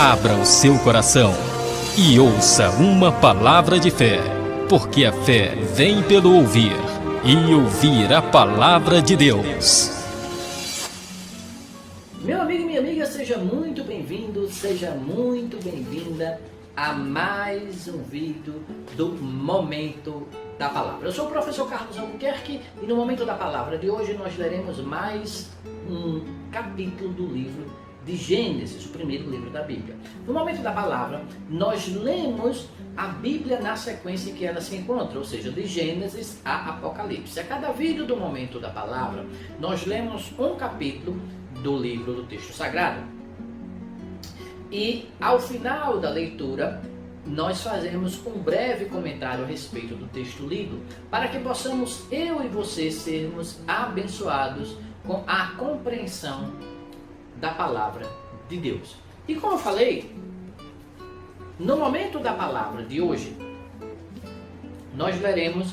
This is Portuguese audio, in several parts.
Abra o seu coração e ouça uma palavra de fé, porque a fé vem pelo ouvir, e ouvir a palavra de Deus. Meu amigo e minha amiga, seja muito bem-vindo, seja muito bem-vinda a mais um vídeo do Momento da Palavra. Eu sou o professor Carlos Albuquerque e no Momento da Palavra de hoje nós leremos mais um capítulo do livro de Gênesis, o primeiro livro da Bíblia. No Momento da Palavra, nós lemos a Bíblia na sequência que ela se encontra, ou seja, de Gênesis a Apocalipse. A cada vídeo do Momento da Palavra, nós lemos um capítulo do livro do texto sagrado. E ao final da leitura, nós fazemos um breve comentário a respeito do texto lido, para que possamos, eu e você, sermos abençoados com a compreensão da palavra de Deus. E como eu falei, no Momento da Palavra de hoje, nós leremos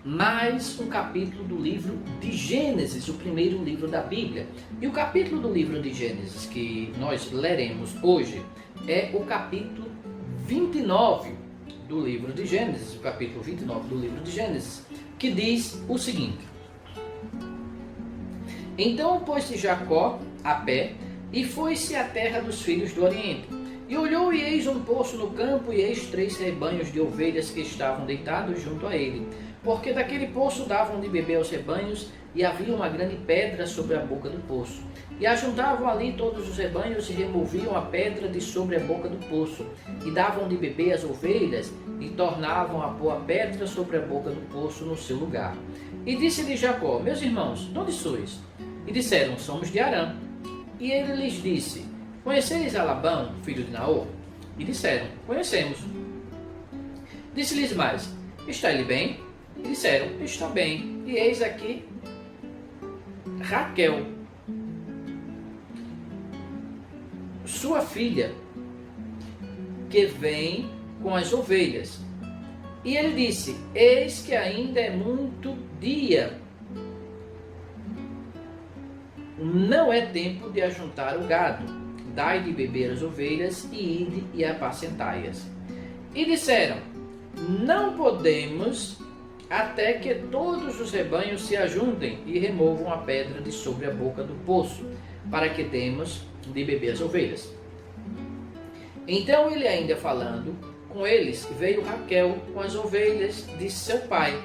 mais um capítulo do livro de Gênesis, o primeiro livro da Bíblia. E o capítulo do livro de Gênesis que nós leremos hoje é o capítulo 29 do livro de Gênesis, o capítulo 29 do livro de Gênesis, que diz o seguinte: Então pôs-se Jacó a pé e foi-se à terra dos filhos do Oriente. E olhou, e eis um poço no campo, e eis 3 rebanhos de ovelhas que estavam deitados junto a ele. Porque daquele poço davam de beber aos rebanhos, e havia uma grande pedra sobre a boca do poço. E ajuntavam ali todos os rebanhos, e removiam a pedra de sobre a boca do poço. E davam de beber às ovelhas, e tornavam a pôr a pedra sobre a boca do poço no seu lugar. E disse-lhe Jacó: Meus irmãos, de onde sois? E disseram: Somos de Harã. E ele lhes disse: Conheceis a Labão, filho de Naor? E disseram: Conhecemos. Disse-lhes mais: Está ele bem? E disseram: Está bem. E eis aqui Raquel, sua filha, que vem com as ovelhas. E ele disse: Eis que ainda é muito dia, não é tempo de ajuntar o gado. Dai de beber as ovelhas e ide e apacentai-as. E disseram: Não podemos até que todos os rebanhos se ajuntem e removam a pedra de sobre a boca do poço, para que demos de beber as ovelhas. Então ele, ainda falando com eles, veio Raquel com as ovelhas de seu pai,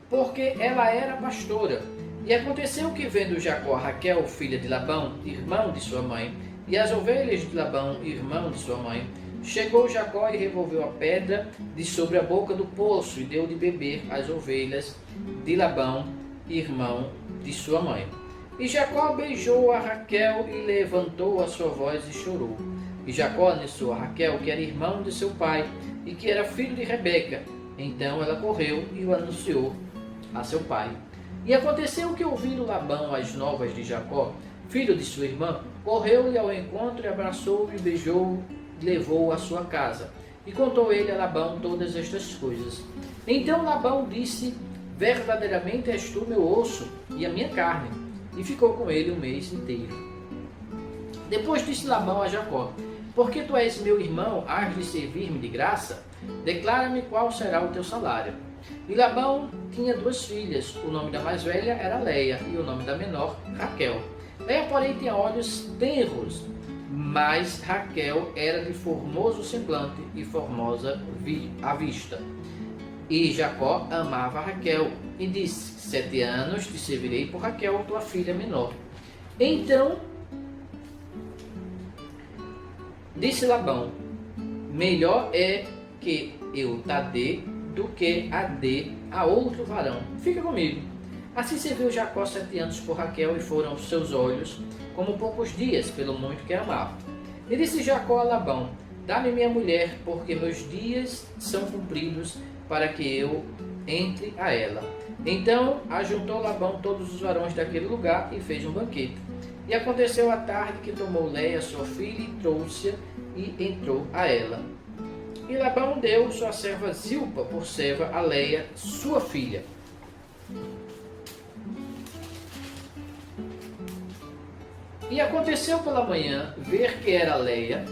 porque ela era pastora. E aconteceu que, vendo Jacó Raquel, filha de Labão, irmão de sua mãe, e as ovelhas de Labão, irmão de sua mãe, chegou Jacó e revolveu a pedra de sobre a boca do poço, e deu de beber às ovelhas de Labão, irmão de sua mãe. E Jacó beijou a Raquel e levantou a sua voz e chorou. E Jacó anunciou a Raquel que era irmão de seu pai e que era filho de Rebeca. Então ela correu e o anunciou a seu pai. E aconteceu que, ouvindo Labão as novas de Jacó, filho de sua irmã, correu-lhe ao encontro e abraçou-o e beijou-o e levou-o à sua casa. E contou ele a Labão todas estas coisas. Então Labão disse: Verdadeiramente és tu meu osso e a minha carne. E ficou com ele 1 mês inteiro. Depois disse Labão a Jacó: Porque tu és meu irmão, hás de servir-me de graça? Declara-me qual será o teu salário. E Labão tinha 2 filhas, o nome da mais velha era Leia, e o nome da menor, Raquel. Leia, porém, tinha olhos tenros, mas Raquel era de formoso semblante e formosa à vista. E Jacó amava Raquel, e disse: 7 anos te servirei por Raquel, tua filha menor. Então disse Labão: Melhor é que eu te dê do que a dê a outro varão. Fica comigo. Assim serviu Jacó 7 anos por Raquel, e foram os seus olhos como poucos dias, pelo muito que a amava. E disse Jacó a Labão: Dá-me minha mulher, porque meus dias são cumpridos, para que eu entre a ela. Então ajuntou Labão todos os varões daquele lugar e fez um banquete. E aconteceu à tarde que tomou Leia, sua filha, e trouxe-a e entrou a ela. E Labão deu sua serva Zilpa por serva a Leia, sua filha. E aconteceu pela manhã ver que era Leia,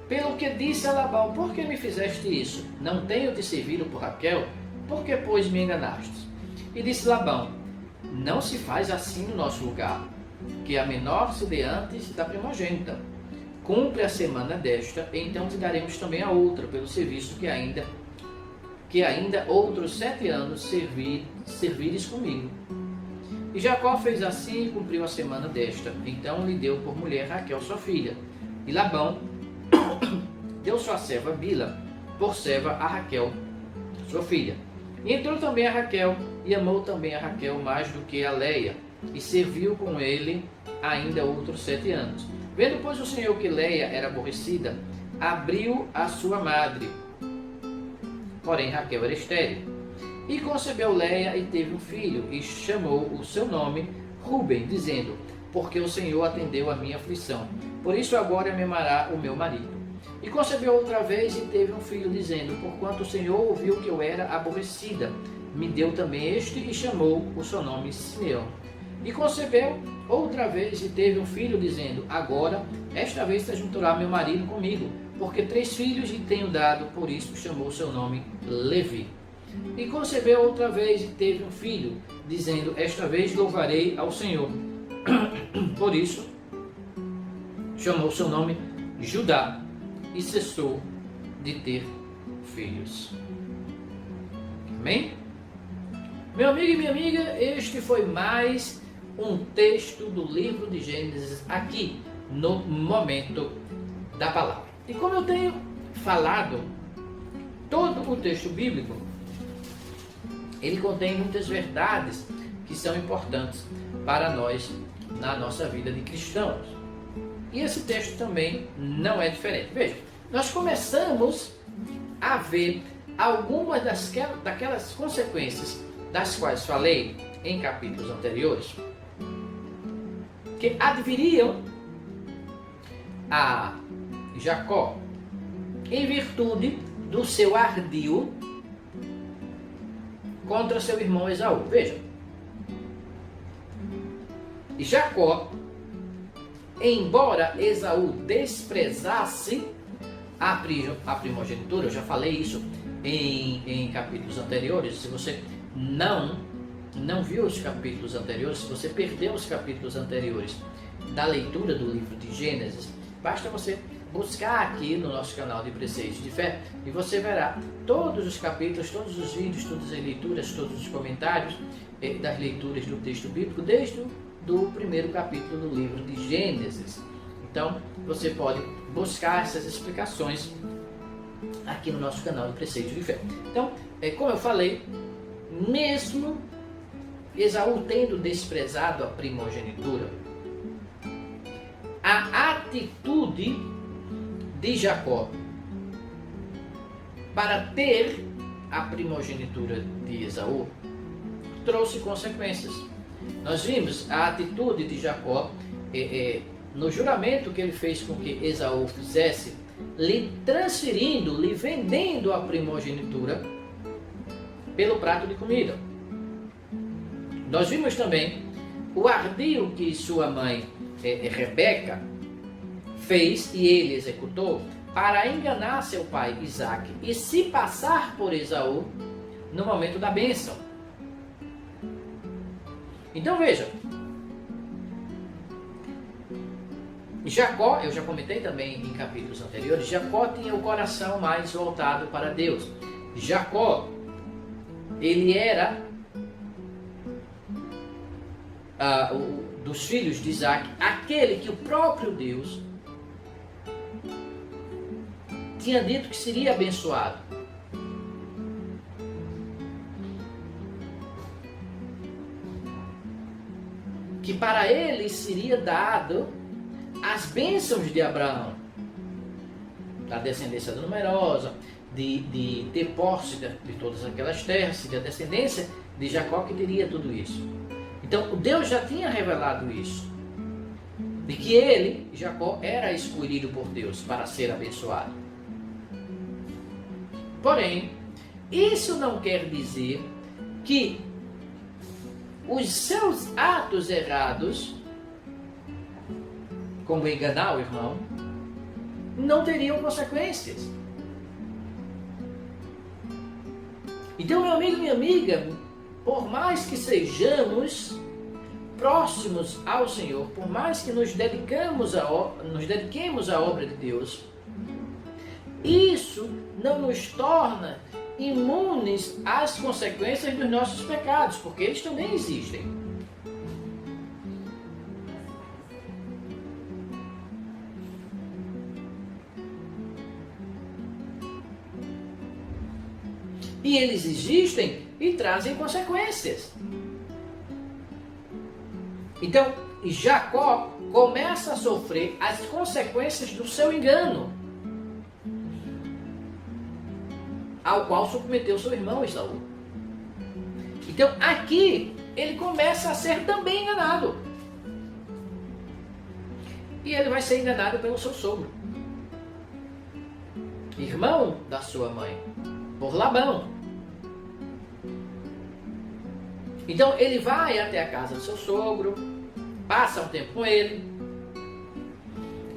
Pelo que disse a Labão: por que me fizeste isso? Não tenho te servido por Raquel? Por que, pois, me enganaste? E disse Labão: não se faz assim no nosso lugar, que a menor se dê antes da primogênita. Cumpre a semana desta, e então te daremos também a outra, pelo serviço que ainda outros 7 anos servires comigo. E Jacó fez assim e cumpriu a semana desta. Então lhe deu por mulher Raquel, sua filha. E Labão deu sua serva Bila por serva a Raquel, sua filha. E entrou também a Raquel, e amou também a Raquel mais do que a Leia, e serviu com ele ainda outros 7 anos. Vendo, pois, o Senhor que Leia era aborrecida, abriu a sua madre. Porém, Raquel era estéril. E concebeu Leia e teve um filho, e chamou o seu nome Ruben, dizendo: porque o Senhor atendeu a minha aflição. Por isso agora me amará o meu marido. E concebeu outra vez e teve um filho, dizendo: porquanto o Senhor ouviu que eu era aborrecida, me deu também este, e chamou o seu nome Simeão. E concebeu outra vez e teve um filho, dizendo: agora, esta vez se juntará meu marido comigo, porque 3 filhos lhe tenho dado, por isso chamou o seu nome Levi. E concebeu outra vez e teve um filho, dizendo: esta vez louvarei ao Senhor. Por isso chamou o seu nome Judá, e cessou de ter filhos. Amém? Meu amigo e minha amiga, este foi mais um texto do livro de Gênesis aqui no Momento da Palavra. E como eu tenho falado, todo o texto bíblico, ele contém muitas verdades que são importantes para nós na nossa vida de cristãos. E esse texto também não é diferente. Veja, nós começamos a ver algumas daquelas consequências das quais falei em capítulos anteriores, que adviriam a Jacó em virtude do seu ardil contra seu irmão Esaú. Veja, Jacó, embora Esaú desprezasse a primogenitura, eu já falei isso em capítulos anteriores. Se você não viu os capítulos anteriores, se você perdeu os capítulos anteriores da leitura do livro de Gênesis, basta você buscar aqui no nosso canal de Preceitos de Fé e você verá todos os capítulos, todos os vídeos, todas as leituras, todos os comentários das leituras do texto bíblico desde do primeiro capítulo do livro de Gênesis. Então você pode buscar essas explicações aqui no nosso canal de Preceitos de Fé. Então, como eu falei, mesmo Esaú tendo desprezado a primogenitura, a atitude de Jacó para ter a primogenitura de Esaú trouxe consequências. Nós vimos a atitude de Jacó no juramento que ele fez com que Esaú fizesse, lhe transferindo, lhe vendendo a primogenitura pelo prato de comida. Nós vimos também o ardil que sua mãe Rebeca fez e ele executou para enganar seu pai Isaque e se passar por Esaú no momento da bênção. Então veja, Jacó, eu já comentei também em capítulos anteriores, Jacó tinha o coração mais voltado para Deus. Jacó, ele era dos filhos de Isaque, aquele que o próprio Deus tinha dito que seria abençoado. Que para ele seria dado as bênçãos de Abraão, da descendência numerosa, de ter posse de todas aquelas terras, seria a descendência de Jacó que teria tudo isso. Então Deus já tinha revelado isso, de que ele, Jacó, era escolhido por Deus para ser abençoado. Porém, isso não quer dizer que os seus atos errados, como enganar o irmão, não teriam consequências. Então, meu amigo, minha amiga, por mais que sejamos próximos ao Senhor, por mais que nos dediquemos à obra de Deus, isso não nos torna imunes às consequências dos nossos pecados, porque eles também existem. E eles existem e trazem consequências. Então, Jacó começa a sofrer as consequências do seu engano, ao qual submeteu seu irmão Esaú. Então, aqui, ele começa a ser também enganado. E ele vai ser enganado pelo seu sogro, irmão da sua mãe, por Labão. Então ele vai até a casa do seu sogro, passa um tempo com ele,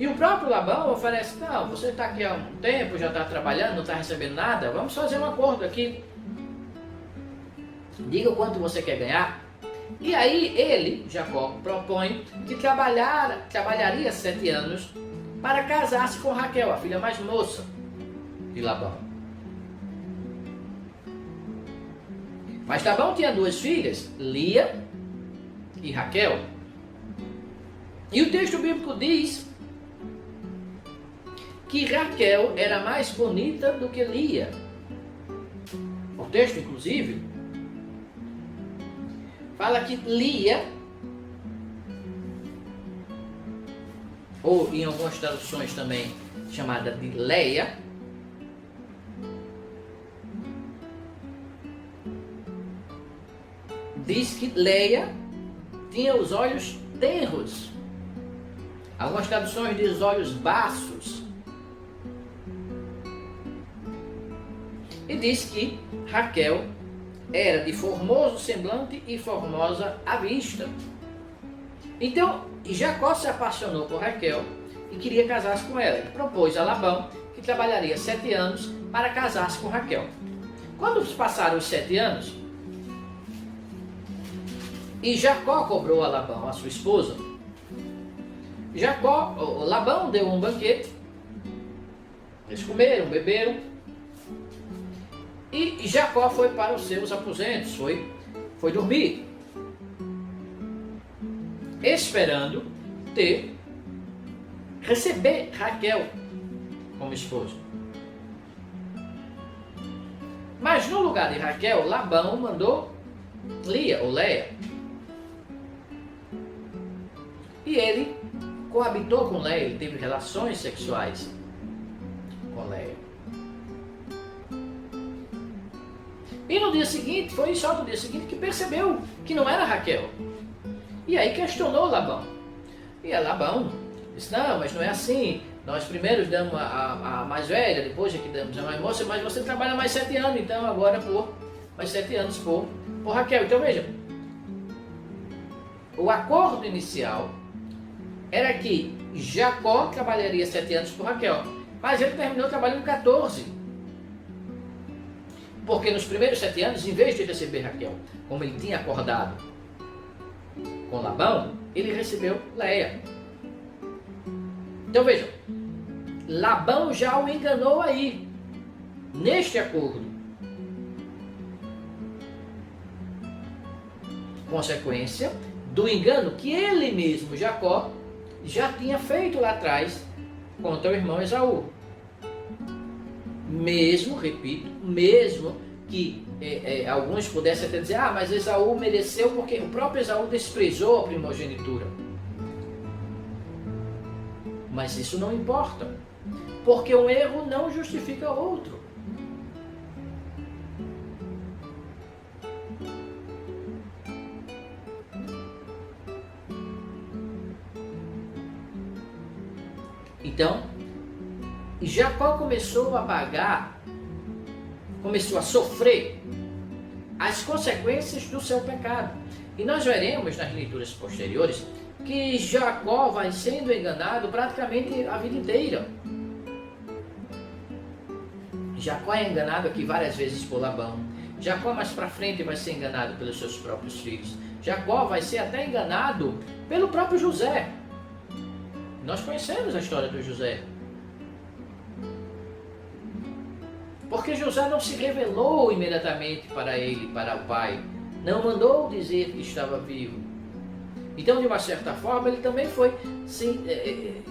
e o próprio Labão oferece: não, você está aqui há um tempo, já está trabalhando, não está recebendo nada, vamos fazer um acordo aqui, diga o quanto você quer ganhar. E aí ele, Jacó, propõe que trabalharia 7 anos para casar-se com Raquel, a filha mais moça de Labão. Mas Labão tinha 2 filhas, Lia e Raquel. E o texto bíblico diz que Raquel era mais bonita do que Lia. O texto, inclusive, fala que Lia, ou em algumas traduções também chamada de Leia, diz que Leia tinha os olhos tenros. Algumas traduções dizem os olhos baços. E diz que Raquel era de formoso semblante e formosa à vista. Então, Jacó se apaixonou por Raquel e queria casar-se com ela. Ele propôs a Labão que trabalharia 7 anos para casar-se com Raquel. Quando passaram os 7 anos, e Jacó cobrou a Labão, a sua esposa, Labão deu um banquete, eles comeram, beberam, e Jacó foi para os seus aposentos, foi dormir, esperando receber Raquel como esposa. Mas no lugar de Raquel, Labão mandou Lia ou Leia. E ele coabitou com Leia, ele teve relações sexuais com Leia. E no dia seguinte, foi só no dia seguinte que percebeu que não era Raquel. E aí questionou Labão. E Labão disse: não, mas não é assim. Nós primeiro damos a mais velha, depois é que damos a mais moça, mas você trabalha mais 7 anos, então agora mais 7 anos por Raquel. Então veja, o acordo inicial era que Jacó trabalharia 7 anos por Raquel, mas ele terminou trabalhando 14. Porque nos primeiros 7 anos, em vez de receber Raquel, como ele tinha acordado com Labão, ele recebeu Leia. Então vejam, Labão já o enganou aí, neste acordo. Consequência do engano que ele mesmo, Jacó, já tinha feito lá atrás contra o irmão Esaú. Mesmo, repito, mesmo que alguns pudessem até dizer: mas Esaú mereceu porque o próprio Esaú desprezou a primogenitura. Mas isso não importa, porque um erro não justifica outro. Então, Jacó começou a sofrer as consequências do seu pecado. E nós veremos nas leituras posteriores que Jacó vai sendo enganado praticamente a vida inteira. Jacó é enganado aqui várias vezes por Labão. Jacó mais para frente vai ser enganado pelos seus próprios filhos. Jacó vai ser até enganado pelo próprio José. Nós conhecemos a história do José. Porque José não se revelou imediatamente para ele, para o pai. Não mandou dizer que estava vivo. Então, de uma certa forma, ele também foi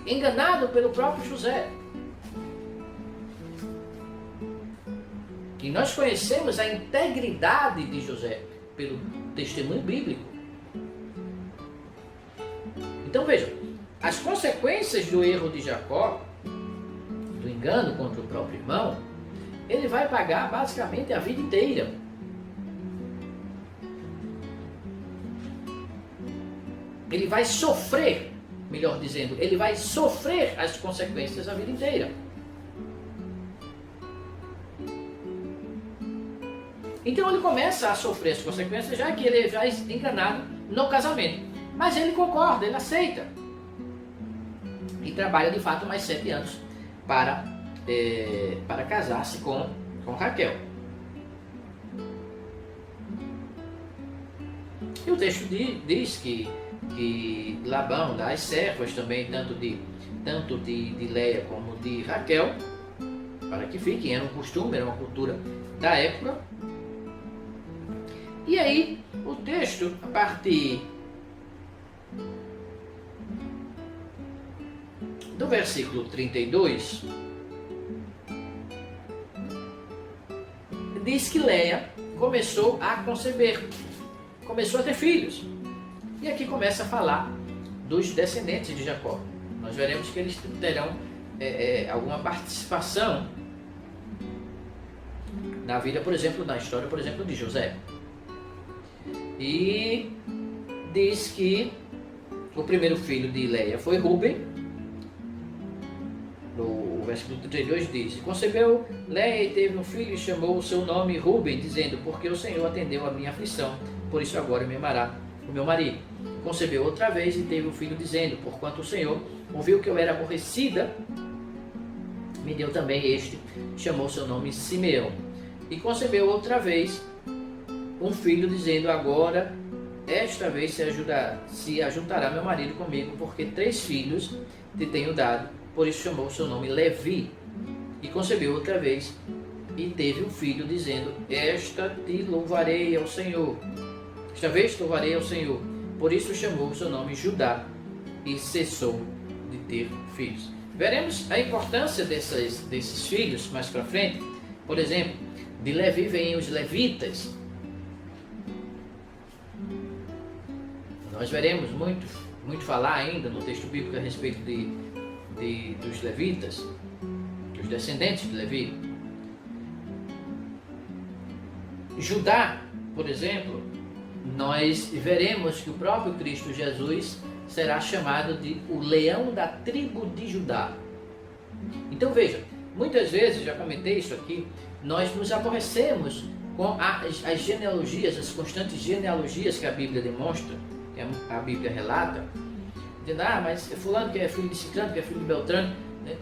enganado pelo próprio José. E nós conhecemos a integridade de José pelo testemunho bíblico. Então vejam, as consequências do erro de Jacó, do engano contra o próprio irmão, ele vai pagar basicamente a vida inteira. Ele vai sofrer, melhor dizendo, ele vai sofrer as consequências a vida inteira. Então ele começa a sofrer as consequências, já que ele já é enganado no casamento. Mas ele concorda, ele aceita. E trabalha de fato mais 7 anos para casar-se com Raquel. E o texto diz que Labão dá as servas também, tanto de Leia como de Raquel, para que fiquem. Era um costume, era uma cultura da época. E aí, o texto, a partir do versículo 32, diz que Leia começou a conceber, começou a ter filhos. E aqui começa a falar dos descendentes de Jacó. Nós veremos que eles terão alguma participação na vida, por exemplo, na história, por exemplo, de José. E diz que o primeiro filho de Leia foi Rúben. O versículo 32 diz: concebeu Leia e teve um filho e chamou o seu nome Rúben, dizendo: porque o Senhor atendeu a minha aflição, por isso agora me amará o meu marido. Concebeu outra vez e teve um filho, dizendo: porquanto o Senhor ouviu que eu era aborrecida, me deu também este, chamou seu nome Simeão. E concebeu outra vez um filho, dizendo: agora esta vez se ajuntará meu marido comigo, porque 3 filhos te tenho dado, por isso chamou o seu nome Levi. E concebeu outra vez e teve um filho, dizendo: esta te louvarei ao Senhor, esta vez louvarei ao Senhor, por isso chamou o seu nome Judá, e cessou de ter filhos. Veremos a importância desses filhos mais para frente. Por exemplo, de Levi vêm os levitas. Nós veremos muito falar ainda no texto bíblico a respeito dos levitas, dos descendentes de Levi. Judá, por exemplo, nós veremos que o próprio Cristo Jesus será chamado de o leão da tribo de Judá. Então veja, muitas vezes, já comentei isso aqui, nós nos aborrecemos com as genealogias, as constantes genealogias que a Bíblia demonstra, que a Bíblia relata, dizendo: mas fulano que é filho de Ciclano, que é filho de Beltrano,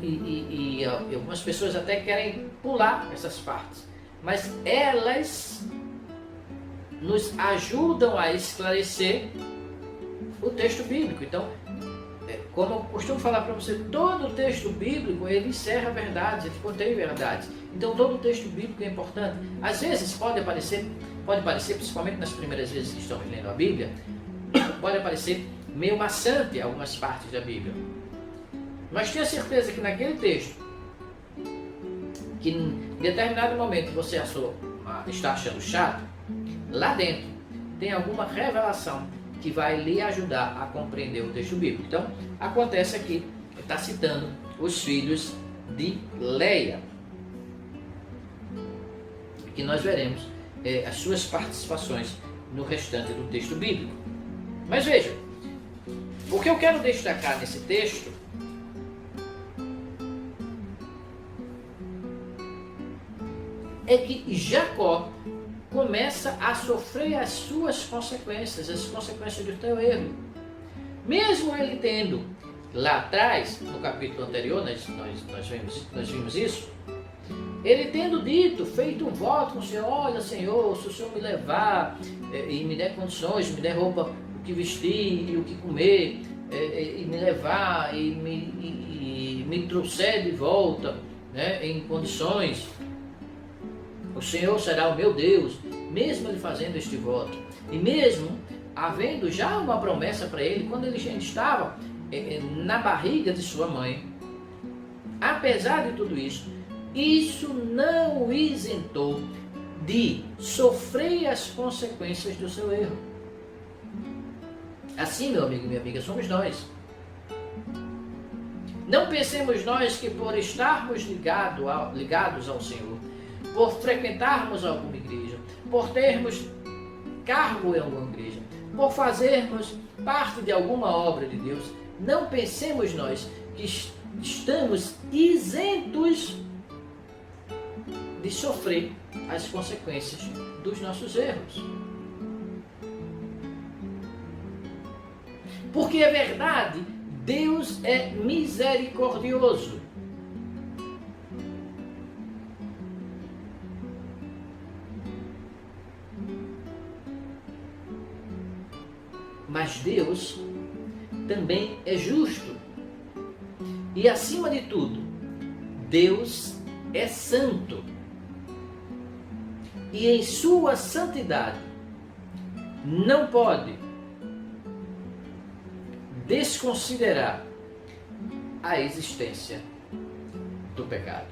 e algumas pessoas até querem pular essas partes, mas elas nos ajudam a esclarecer o texto bíblico. Então, como eu costumo falar para você, todo o texto bíblico ele encerra verdades, ele contém verdades. Então todo o texto bíblico é importante. Às vezes pode parecer, principalmente nas primeiras vezes que estamos lendo a Bíblia, pode parecer meio maçante algumas partes da Bíblia. Mas tenha certeza que naquele texto, que em determinado momento você está achando chato, lá dentro tem alguma revelação que vai lhe ajudar a compreender o texto bíblico. Então, acontece aqui, está citando os filhos de Leia, que nós veremos as suas participações no restante do texto bíblico. Mas veja, o que eu quero destacar nesse texto é que Jacó começa a sofrer as suas consequências, as consequências do teu erro. Mesmo ele tendo, lá atrás, no capítulo anterior, nós vimos isso, Ele tendo dito, feito um voto com o Senhor, olha Senhor, se o Senhor me levar e me der condições, me der roupa, o que vestir e o que comer, e me levar e me trouxer de volta, né, em condições, o Senhor será o meu Deus. Mesmo ele fazendo este voto, e mesmo havendo já uma promessa para ele, quando ele já estava na barriga de sua mãe, apesar de tudo isso, isso não o isentou de sofrer as consequências do seu erro. Assim, meu amigo e minha amiga, somos nós. Não pensemos nós que por estarmos ligados ao Senhor, por frequentarmos alguma igreja, por termos cargo em alguma igreja, por fazermos parte de alguma obra de Deus, não pensemos nós que estamos isentos de sofrer as consequências dos nossos erros. Porque é verdade, Deus é misericordioso. Mas Deus também é justo. E acima de tudo, Deus é santo. E em sua santidade não pode desconsiderar a existência do pecado.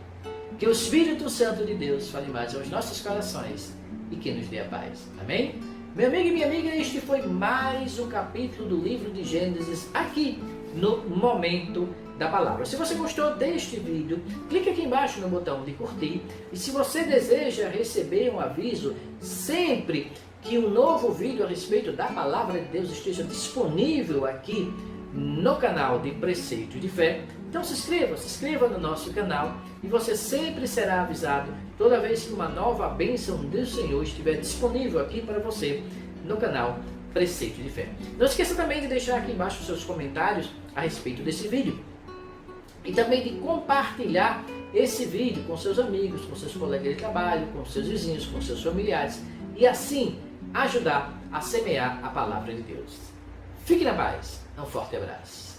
Que o Espírito Santo de Deus fale mais aos nossos corações e que nos dê a paz. Amém? Meu amigo e minha amiga, este foi mais um capítulo do livro de Gênesis aqui no Momento da Palavra. Se você gostou deste vídeo, clique aqui embaixo no botão de curtir. E se você deseja receber um aviso sempre que um novo vídeo a respeito da Palavra de Deus esteja disponível aqui no canal de Preceito de Fé, então se inscreva no nosso canal e você sempre será avisado toda vez que uma nova bênção do Senhor estiver disponível aqui para você no canal Preceito de Fé. Não esqueça também de deixar aqui embaixo os seus comentários a respeito desse vídeo e também de compartilhar esse vídeo com seus amigos, com seus colegas de trabalho, com seus vizinhos, com seus familiares e assim ajudar a semear a Palavra de Deus. Fique na paz. Um forte abraço.